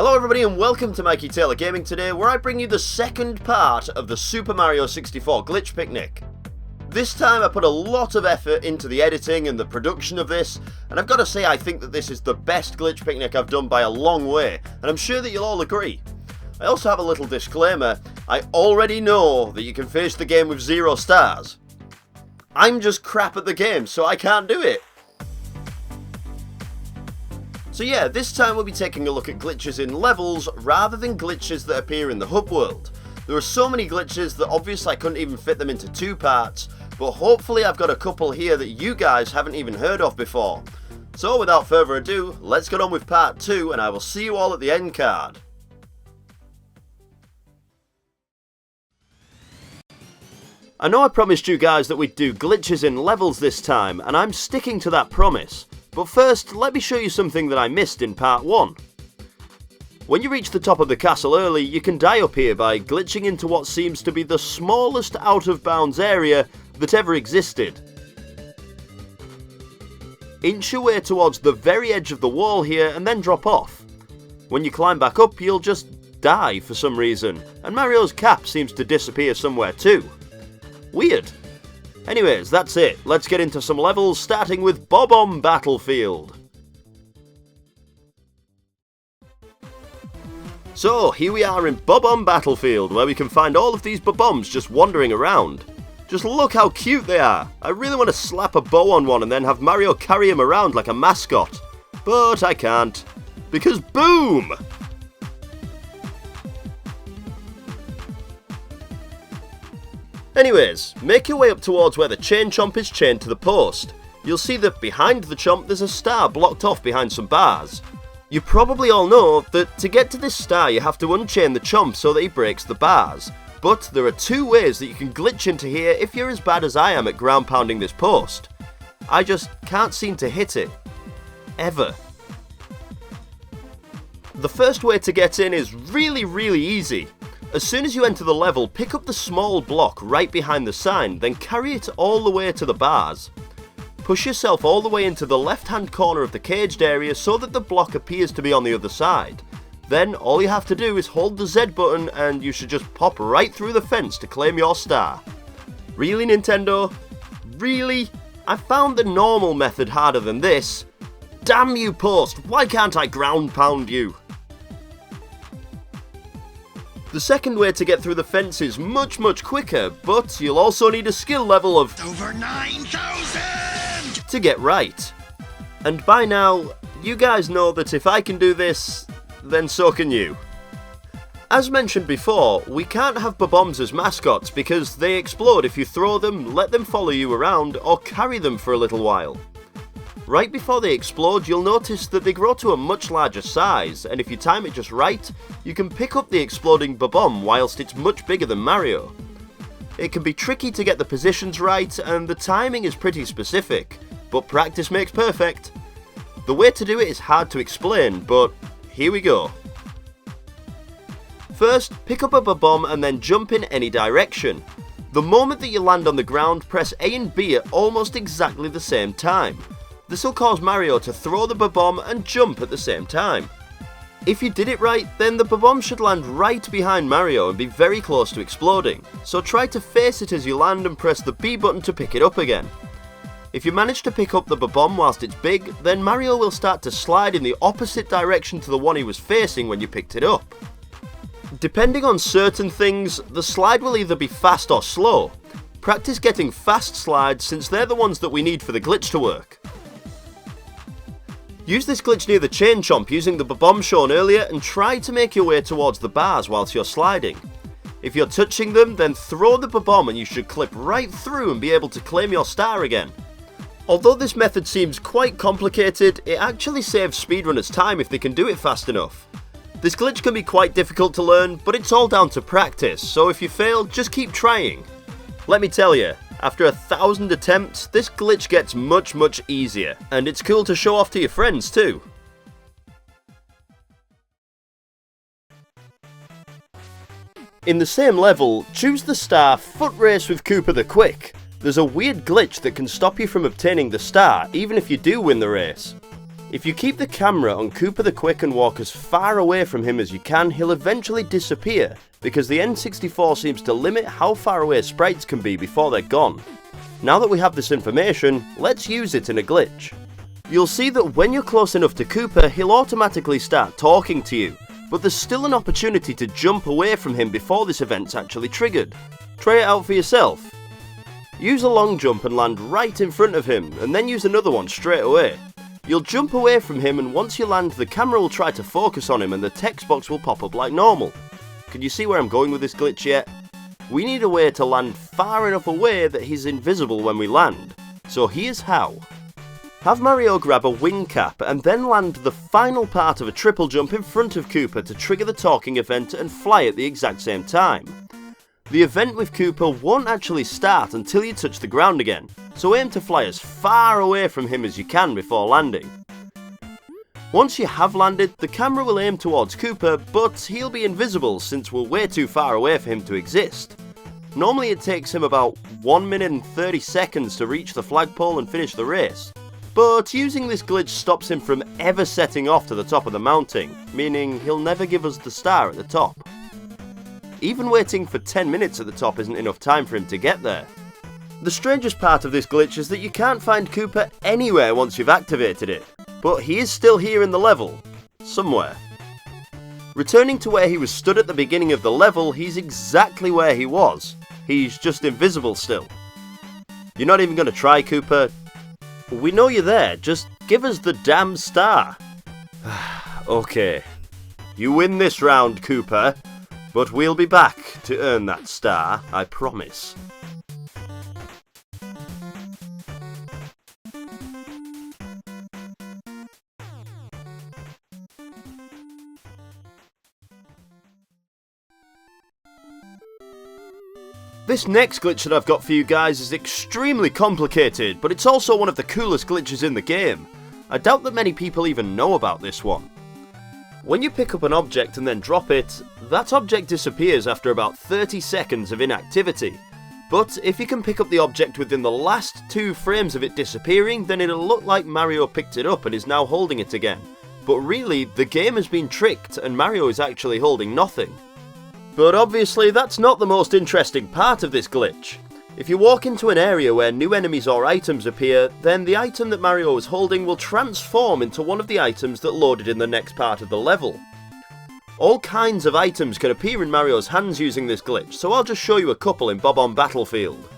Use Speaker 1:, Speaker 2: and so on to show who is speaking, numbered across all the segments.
Speaker 1: Hello everybody and welcome to MikeyTaylorGaming today, where I bring you the second part of the Super Mario 64 Glitch Picnic. This time I put a lot of effort into the editing and the production of this, and I've got to say I think that this is the best Glitch Picnic I've done by a long way, and I'm sure that you'll all agree. I also have a little disclaimer: I already know that you can finish the game with 0 stars. I'm just crap at the game, so I can't do it. So yeah, this time we'll be taking a look at glitches in levels rather than glitches that appear in the hub world. There are so many glitches that obviously I couldn't even fit them into 2 parts, but hopefully I've got a couple here that you guys haven't even heard of before. So without further ado, let's get on with part 2 and I will see you all at the end card. I know I promised you guys that we'd do glitches in levels this time, and I'm sticking to that promise. But first, let me show you something that I missed in part 1. When you reach the top of the castle early, you can die up here by glitching into what seems to be the smallest out of bounds area that ever existed. Inch your way towards the very edge of the wall here and then drop off. When you climb back up, you'll just die for some reason, and Mario's cap seems to disappear somewhere too. Weird. Anyways, that's it. Let's get into some levels, starting with Bob-omb Battlefield. So, here we are in Bob-omb Battlefield, where we can find all of these Bob-ombs just wandering around. Just look how cute they are. I really want to slap a bow on one and then have Mario carry him around like a mascot. But I can't. Because boom! Anyways, make your way up towards where the chain chomp is chained to the post. You'll see that behind the chomp there's a star blocked off behind some bars. You probably all know that to get to this star you have to unchain the chomp so that he breaks the bars. But there are 2 ways that you can glitch into here if you're as bad as I am at ground pounding this post. I just can't seem to hit it. Ever. The first way to get in is really easy. As soon as you enter the level, pick up the small block right behind the sign, then carry it all the way to the bars. Push yourself all the way into the left-hand corner of the caged area so that the block appears to be on the other side. Then all you have to do is hold the Z button and you should just pop right through the fence to claim your star. Really, Nintendo? Really? I found the normal method harder than this. Damn you, post, why can't I ground pound you? The second way to get through the fence is much quicker, but you'll also need a skill level of over 9,000 to get right. And by now, you guys know that if I can do this, then so can you. As mentioned before, we can't have Bob-ombs as mascots because they explode if you throw them, let them follow you around, or carry them for a little while. Right before they explode, you'll notice that they grow to a much larger size, and if you time it just right, you can pick up the exploding Bob-omb whilst it's much bigger than Mario. It can be tricky to get the positions right, and the timing is pretty specific, but practice makes perfect. The way to do it is hard to explain, but here we go. First, pick up a Bob-omb and then jump in any direction. The moment that you land on the ground, press A and B at almost exactly the same time. This will cause Mario to throw the Bob-omb and jump at the same time. If you did it right, then the Bob-omb should land right behind Mario and be very close to exploding, so try to face it as you land and press the B button to pick it up again. If you manage to pick up the Bob-omb whilst it's big, then Mario will start to slide in the opposite direction to the one he was facing when you picked it up. Depending on certain things, the slide will either be fast or slow. Practice getting fast slides since they're the ones that we need for the glitch to work. Use this glitch near the chain chomp using the Bob-omb shown earlier and try to make your way towards the bars whilst you're sliding. If you're touching them, then throw the Bob-omb and you should clip right through and be able to claim your star again. Although this method seems quite complicated, it actually saves speedrunners time if they can do it fast enough. This glitch can be quite difficult to learn, but it's all down to practice, so if you fail, just keep trying. Let me tell you, after 1,000 attempts, this glitch gets much easier, and it's cool to show off to your friends too. In the same level, choose the star Foot Race with Koopa the Quick. There's a weird glitch that can stop you from obtaining the star, even if you do win the race. If you keep the camera on Koopa the Quick and walk as far away from him as you can, he'll eventually disappear, because the N64 seems to limit how far away sprites can be before they're gone. Now that we have this information, let's use it in a glitch. You'll see that when you're close enough to Koopa, he'll automatically start talking to you, but there's still an opportunity to jump away from him before this event's actually triggered. Try it out for yourself. Use a long jump and land right in front of him, and then use another one straight away. You'll jump away from him, and once you land, the camera will try to focus on him and the text box will pop up like normal. Can you see where I'm going with this glitch yet? We need a way to land far enough away that he's invisible when we land. So here's how. Have Mario grab a wing cap and then land the final part of a triple jump in front of Koopa to trigger the talking event and fly at the exact same time. The event with Koopa won't actually start until you touch the ground again, so aim to fly as far away from him as you can before landing. Once you have landed, the camera will aim towards Koopa, but he'll be invisible since we're way too far away for him to exist. Normally it takes him about 1 minute and 30 seconds to reach the flagpole and finish the race. But using this glitch stops him from ever setting off to the top of the mountain, meaning he'll never give us the star at the top. Even waiting for 10 minutes at the top isn't enough time for him to get there. The strangest part of this glitch is that you can't find Koopa anywhere once you've activated it, but he is still here in the level, somewhere. Returning to where he was stood at the beginning of the level, he's exactly where he was. He's just invisible still. You're not even going to try, Koopa? We know you're there, just give us the damn star. Okay, you win this round, Koopa, but we'll be back to earn that star, I promise. This next glitch that I've got for you guys is extremely complicated, but it's also one of the coolest glitches in the game. I doubt that many people even know about this one. When you pick up an object and then drop it, that object disappears after about 30 seconds of inactivity. But if you can pick up the object within the last 2 frames of it disappearing, then it'll look like Mario picked it up and is now holding it again. But really, the game has been tricked and Mario is actually holding nothing. But obviously that's not the most interesting part of this glitch. If you walk into an area where new enemies or items appear, then the item that Mario is holding will transform into one of the items that loaded in the next part of the level. All kinds of items can appear in Mario's hands using this glitch, so I'll just show you a couple in Bob-omb Battlefield.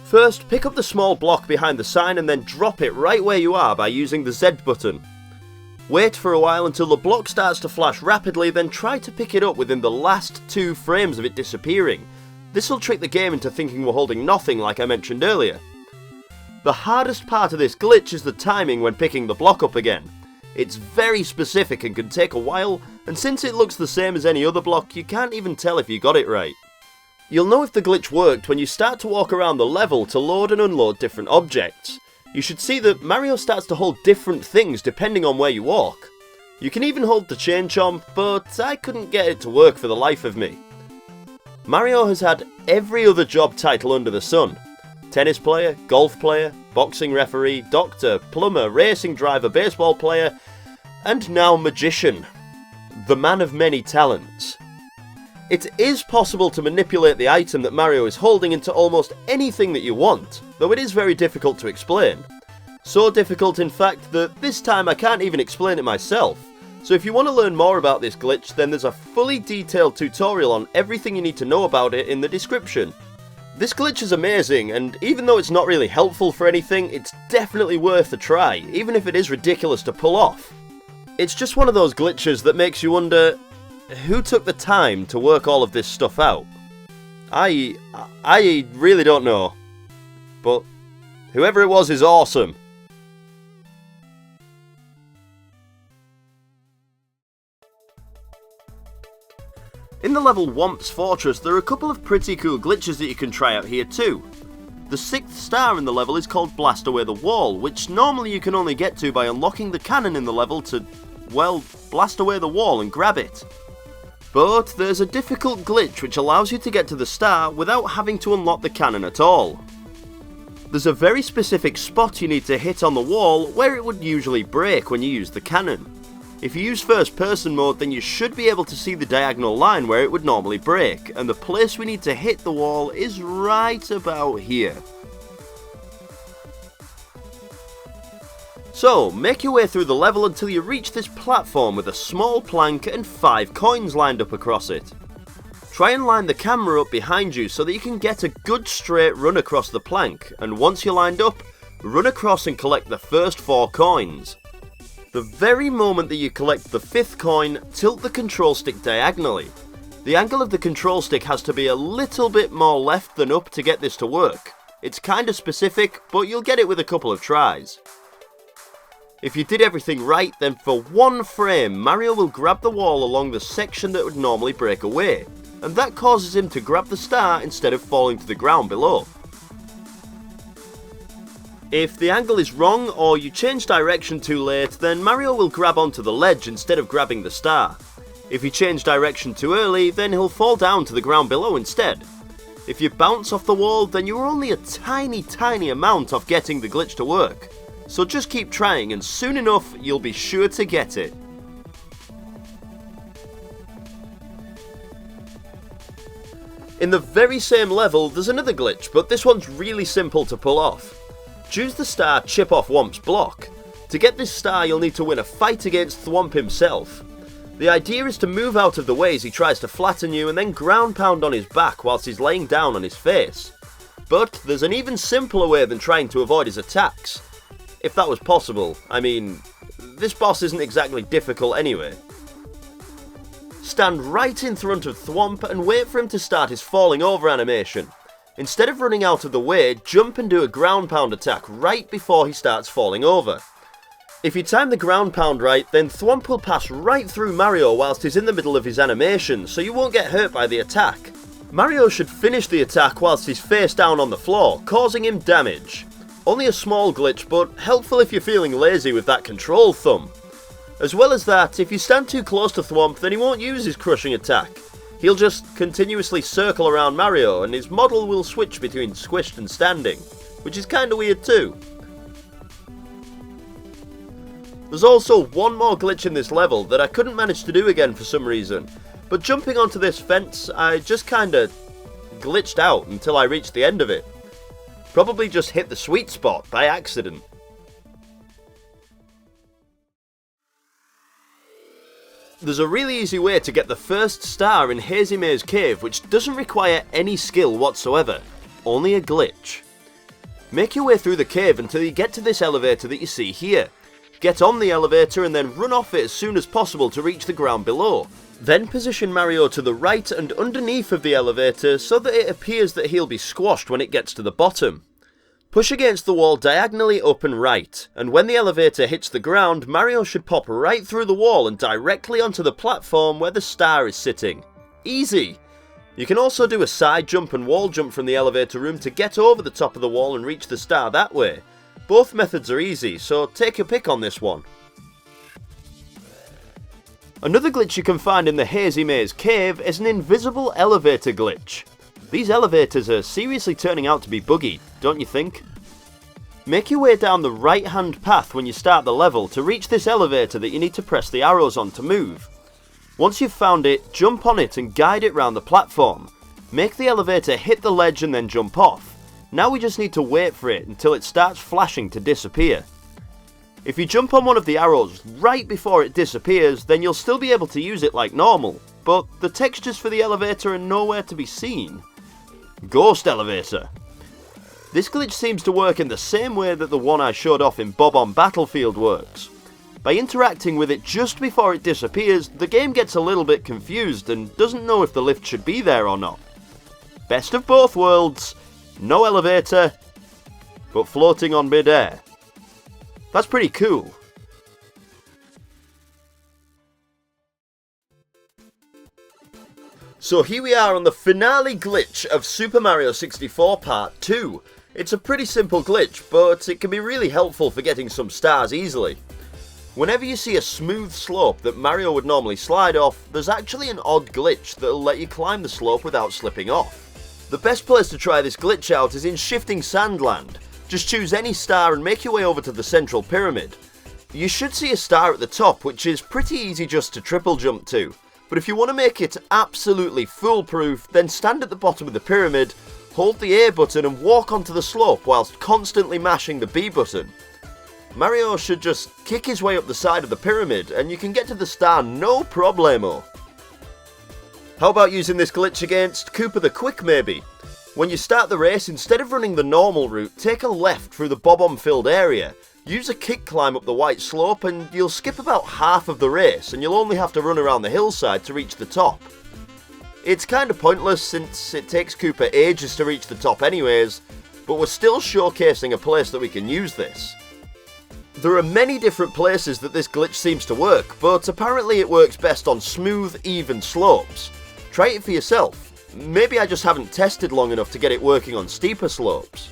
Speaker 1: First, pick up the small block behind the sign and then drop it right where you are by using the Z button. Wait for a while until the block starts to flash rapidly, then try to pick it up within the last 2 frames of it disappearing. This will trick the game into thinking we're holding nothing like I mentioned earlier. The hardest part of this glitch is the timing when picking the block up again. It's very specific and can take a while, and since it looks the same as any other block, you can't even tell if you got it right. You'll know if the glitch worked when you start to walk around the level to load and unload different objects. You should see that Mario starts to hold different things depending on where you walk. You can even hold the chain chomp, but I couldn't get it to work for the life of me. Mario has had every other job title under the sun. Tennis player, golf player, boxing referee, doctor, plumber, racing driver, baseball player, and now magician. The man of many talents. It is possible to manipulate the item that Mario is holding into almost anything that you want, though it is very difficult to explain. So difficult in fact that this time I can't even explain it myself. So if you want to learn more about this glitch, then there's a fully detailed tutorial on everything you need to know about it in the description. This glitch is amazing, and even though it's not really helpful for anything, it's definitely worth a try, even if it is ridiculous to pull off. It's just one of those glitches that makes you wonder, who took the time to work all of this stuff out? I really don't know. But whoever it was is awesome. In the level Thwomp's Fortress, there are a couple of pretty cool glitches that you can try out here too. The 6th star in the level is called Blast Away the Wall, which normally you can only get to by unlocking the cannon in the level to, well, blast away the wall and grab it. But there's a difficult glitch which allows you to get to the star without having to unlock the cannon at all. There's a very specific spot you need to hit on the wall where it would usually break when you use the cannon. If you use first person mode, then you should be able to see the diagonal line where it would normally break, and the place we need to hit the wall is right about here. So, make your way through the level until you reach this platform with a small plank and 5 coins lined up across it. Try and line the camera up behind you so that you can get a good straight run across the plank, and once you're lined up, run across and collect the first 4 coins. The very moment that you collect the 5th coin, tilt the control stick diagonally. The angle of the control stick has to be a little bit more left than up to get this to work. It's kinda specific, but you'll get it with a couple of tries. If you did everything right, then for 1 frame, Mario will grab the wall along the section that would normally break away, and that causes him to grab the star instead of falling to the ground below. If the angle is wrong or you change direction too late, then Mario will grab onto the ledge instead of grabbing the star. If you change direction too early, then he'll fall down to the ground below instead. If you bounce off the wall, then you're only a tiny amount off getting the glitch to work. So just keep trying and soon enough you'll be sure to get it. In the very same level there's another glitch, but this one's really simple to pull off. Choose the star Chip Off Thwomp's block. To get this star you'll need to win a fight against Thwomp himself. The idea is to move out of the way as he tries to flatten you and then ground pound on his back whilst he's laying down on his face. But there's an even simpler way than trying to avoid his attacks. If that was possible. I mean, this boss isn't exactly difficult anyway. Stand right in front of Thwomp and wait for him to start his falling over animation. Instead of running out of the way, jump and do a ground pound attack right before he starts falling over. If you time the ground pound right, then Thwomp will pass right through Mario whilst he's in the middle of his animation, so you won't get hurt by the attack. Mario should finish the attack whilst he's face down on the floor, causing him damage. Only a small glitch, but helpful if you're feeling lazy with that control thumb. As well as that, if you stand too close to Thwomp, then he won't use his crushing attack. He'll just continuously circle around Mario, and his model will switch between squished and standing, which is kinda weird too. There's also one more glitch in this level that I couldn't manage to do again for some reason, but jumping onto this fence, I just kinda glitched out until I reached the end of it. Probably just hit the sweet spot by accident. There's a really easy way to get the first star in Hazy Maze Cave which doesn't require any skill whatsoever, only a glitch. Make your way through the cave until you get to this elevator that you see here. Get on the elevator and then run off it as soon as possible to reach the ground below. Then position Mario to the right and underneath of the elevator so that it appears that he'll be squashed when it gets to the bottom. Push against the wall diagonally up and right, and when the elevator hits the ground, Mario should pop right through the wall and directly onto the platform where the star is sitting. Easy! You can also do a side jump and wall jump from the elevator room to get over the top of the wall and reach the star that way. Both methods are easy, so take your pick on this one. Another glitch you can find in the Hazy Maze Cave is an invisible elevator glitch. These elevators are seriously turning out to be buggy, don't you think? Make your way down the right hand path when you start the level to reach this elevator that you need to press the arrows on to move. Once you've found it, jump on it and guide it round the platform. Make the elevator hit the ledge and then jump off. Now we just need to wait for it until it starts flashing to disappear. If you jump on one of the arrows right before it disappears, then you'll still be able to use it like normal, but the textures for the elevator are nowhere to be seen. Ghost elevator. This glitch seems to work in the same way that the one I showed off in Bob-omb Battlefield works. By interacting with it just before it disappears, the game gets a little bit confused and doesn't know if the lift should be there or not. Best of both worlds, no elevator, but floating on mid-air. That's pretty cool. So here we are on the finale glitch of Super Mario 64 Part 2. It's a pretty simple glitch, but it can be really helpful for getting some stars easily. Whenever you see a smooth slope that Mario would normally slide off, there's actually an odd glitch that'll let you climb the slope without slipping off. The best place to try this glitch out is in Shifting Sandland. Just choose any star and make your way over to the central pyramid. You should see a star at the top, which is pretty easy just to triple jump to. But if you want to make it absolutely foolproof, then stand at the bottom of the pyramid, hold the A button and walk onto the slope whilst constantly mashing the B button. Mario should just kick his way up the side of the pyramid and you can get to the star no problemo. How about using this glitch against Koopa the Quick maybe? When you start the race, instead of running the normal route, take a left through the Bob-omb filled area. Use a kick climb up the white slope and you'll skip about half of the race and you'll only have to run around the hillside to reach the top. It's kinda pointless since it takes Koopa ages to reach the top anyways, but we're still showcasing a place that we can use this. There are many different places that this glitch seems to work, but apparently it works best on smooth, even slopes. Try it for yourself. Maybe I just haven't tested long enough to get it working on steeper slopes.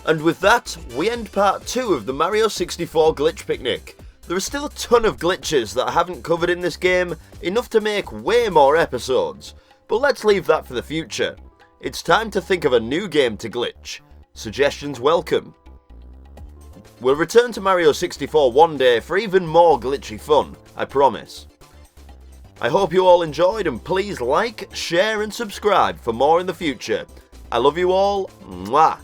Speaker 1: And with that, we end part 2 of the Mario 64 Glitch Picnic. There are still a ton of glitches that I haven't covered in this game, enough to make way more episodes. But let's leave that for the future. It's time to think of a new game to glitch. Suggestions welcome. We'll return to Mario 64 one day for even more glitchy fun, I promise. I hope you all enjoyed and please like, share and subscribe for more in the future. I love you all. Mwah.